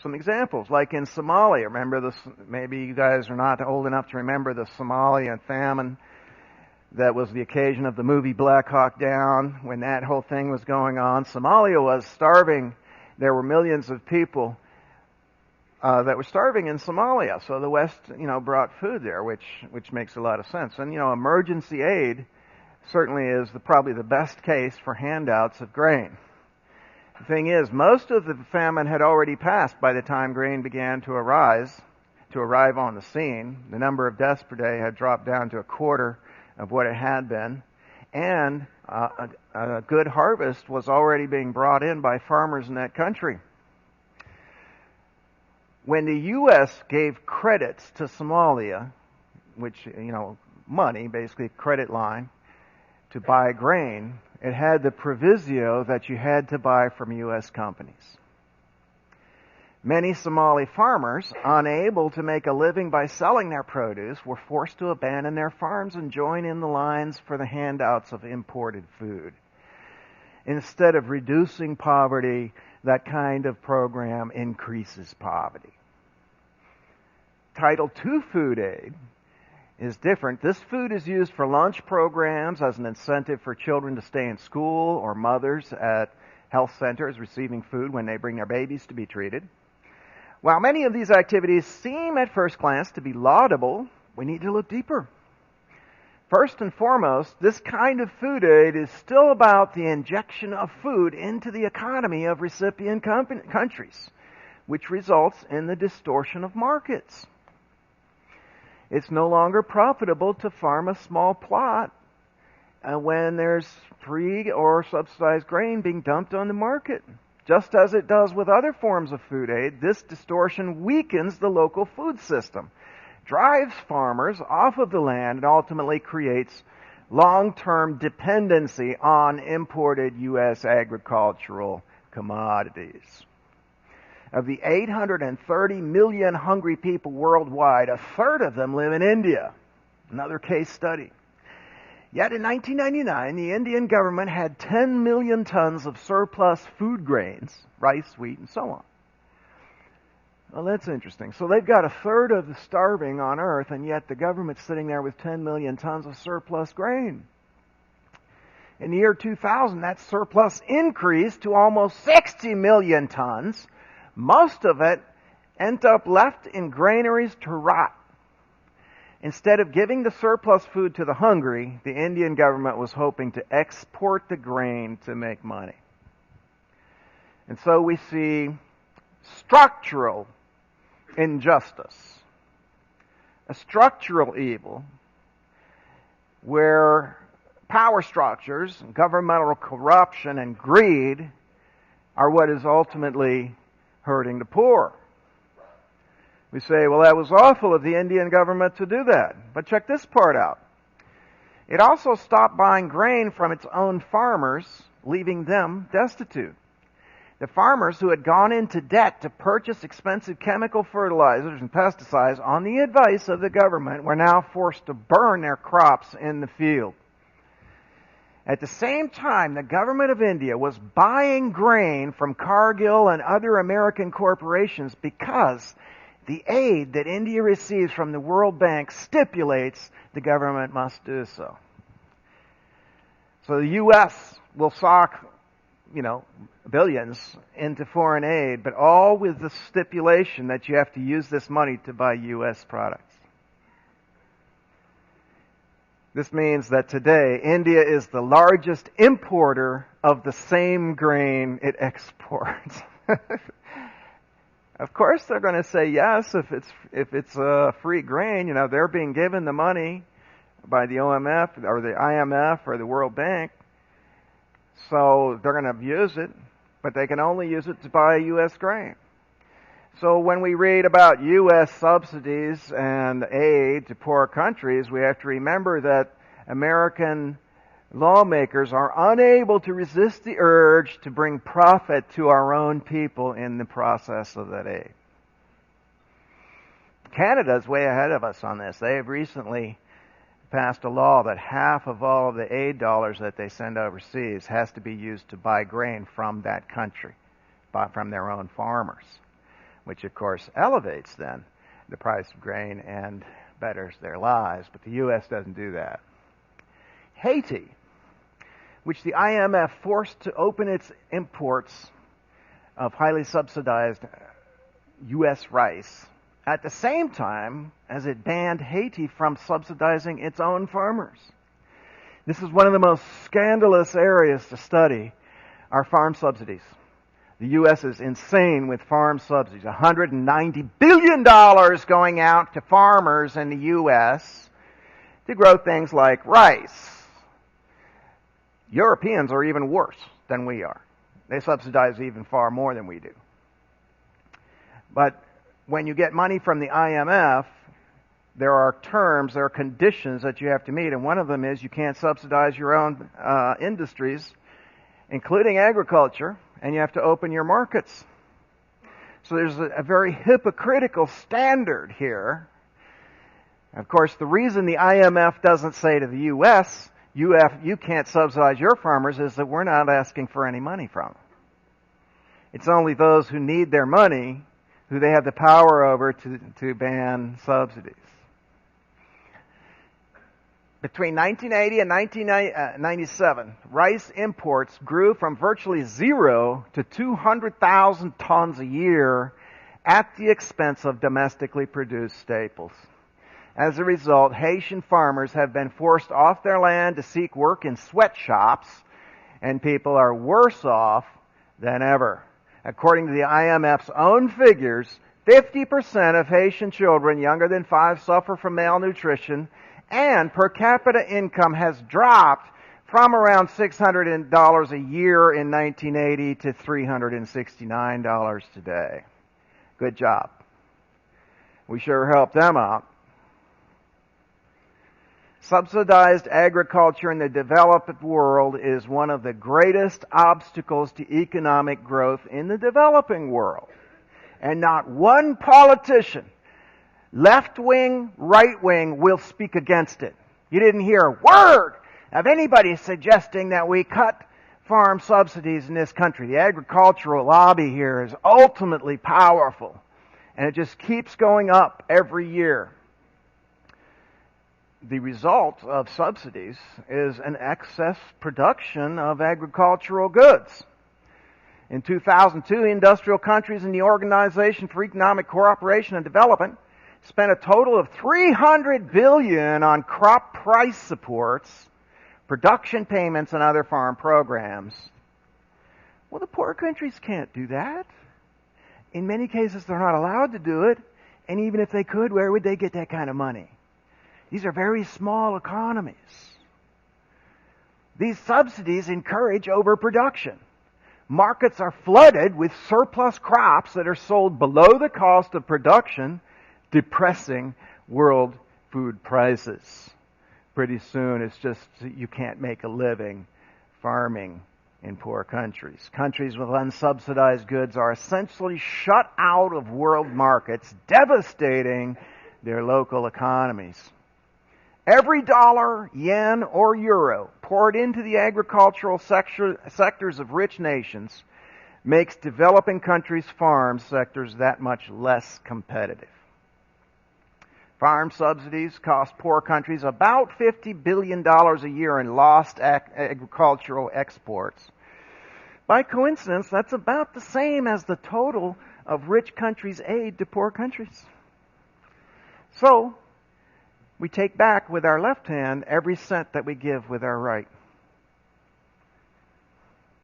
Some examples, like in Somalia. Remember this? Maybe you guys are not old enough to remember the Somalian famine that was the occasion of the movie Black Hawk Down. When that whole thing was going on, Somalia was starving. There were millions of people that were starving in Somalia. So the West, brought food there, which makes a lot of sense. And emergency aid certainly is probably the best case for handouts of grain. The thing is, most of the famine had already passed by the time grain began to arrive on the scene. The number of deaths per day had dropped down to a quarter of what it had been, and a good harvest was already being brought in by farmers in that country. When the U.S. gave credits to Somalia, which, money, basically credit line, to buy grain, it had the proviso that you had to buy from U.S. companies. Many Somali farmers, unable to make a living by selling their produce, were forced to abandon their farms and join in the lines for the handouts of imported food. Instead of reducing poverty, that kind of program increases poverty. Title II food aid is different. This food is used for lunch programs as an incentive for children to stay in school, or mothers at health centers receiving food when they bring their babies to be treated. While many of these activities seem at first glance to be laudable, we need to look deeper. First and foremost, this kind of food aid is still about the injection of food into the economy of recipient countries, which results in the distortion of markets. It's no longer profitable to farm a small plot when there's free or subsidized grain being dumped on the market. Just as it does with other forms of food aid, this distortion weakens the local food system, drives farmers off of the land, and ultimately creates long-term dependency on imported U.S. agricultural commodities. Of the 830 million hungry people worldwide, a third of them live in India. Another case study. Yet in 1999, the Indian government had 10 million tons of surplus food grains, rice, wheat, and so on. Well, that's interesting. So they've got a third of the starving on earth, and yet the government's sitting there with 10 million tons of surplus grain. In the year 2000, that surplus increased to almost 60 million tons. Most of it ended up left in granaries to rot. Instead of giving the surplus food to the hungry, the Indian government was hoping to export the grain to make money. And so we see structural injustice, a structural evil where power structures, governmental corruption, and greed are what is ultimately hurting the poor. We say, well, that was awful of the Indian government to do that. But check this part out. It also stopped buying grain from its own farmers, leaving them destitute. The farmers who had gone into debt to purchase expensive chemical fertilizers and pesticides on the advice of the government were now forced to burn their crops in the field. At the same time, the government of India was buying grain from Cargill and other American corporations because the aid that India receives from the World Bank stipulates the government must do so. So the U.S. will sock, billions into foreign aid, but all with the stipulation that you have to use this money to buy U.S. products. This means that today, India is the largest importer of the same grain it exports. Of course, they're going to say yes if it's free grain. They're being given the money by the OMF or the IMF or the World Bank, so they're going to use it, but they can only use it to buy U.S. grain. So when we read about U.S. subsidies and aid to poor countries, we have to remember that American lawmakers are unable to resist the urge to bring profit to our own people in the process of that aid. Canada's way ahead of us on this. They have recently passed a law that half of all of the aid dollars that they send overseas has to be used to buy grain from that country, from their own farmers. which of course elevates then the price of grain and betters their lives. But the U.S. doesn't do that. Haiti, which the IMF forced to open its imports of highly subsidized U.S. rice, at the same time as it banned Haiti from subsidizing its own farmers. This is one of the most scandalous areas to study, our farm subsidies. The U.S. is insane with farm subsidies. $190 billion going out to farmers in the U.S. to grow things like rice. Europeans are even worse than we are. They subsidize even far more than we do. But when you get money from the IMF, there are terms, there are conditions that you have to meet, and one of them is you can't subsidize your own industries, including agriculture, and you have to open your markets. So there's a very hypocritical standard here. Of course, the reason the IMF doesn't say to the U.S., you can't subsidize your farmers, is that we're not asking for any money from them. It's only those who need their money who they have the power over to ban subsidies. Between 1980 and 1997, rice imports grew from virtually zero to 200,000 tons a year at the expense of domestically produced staples. As a result, Haitian farmers have been forced off their land to seek work in sweatshops, and people are worse off than ever. According to the IMF's own figures, 50% of Haitian children younger than 5 suffer from malnutrition, and per capita income has dropped from around $600 a year in 1980 to $369 today. Good job. We sure helped them out. Subsidized agriculture in the developed world is one of the greatest obstacles to economic growth in the developing world. And not one politician, left wing, right wing, will speak against it. You didn't hear a word of anybody suggesting that we cut farm subsidies in this country. The agricultural lobby here is ultimately powerful, and it just keeps going up every year. The result of subsidies is an excess production of agricultural goods. In 2002, industrial countries in the Organization for Economic Cooperation and Development spent a total of $300 billion on crop price supports, production payments, and other farm programs. Well, the poor countries can't do that. In many cases, they're not allowed to do it, and even if they could, where would they get that kind of money? These are very small economies. These subsidies encourage overproduction. Markets are flooded with surplus crops that are sold below the cost of production, depressing world food prices. Pretty soon it's just you can't make a living farming in poor countries. Countries with unsubsidized goods are essentially shut out of world markets, devastating their local economies. Every dollar, yen, or euro poured into the agricultural sectors of rich nations makes developing countries' farm sectors that much less competitive. Farm subsidies cost poor countries about $50 billion a year in lost agricultural exports. By coincidence, that's about the same as the total of rich countries' aid to poor countries. So, we take back with our left hand every cent that we give with our right.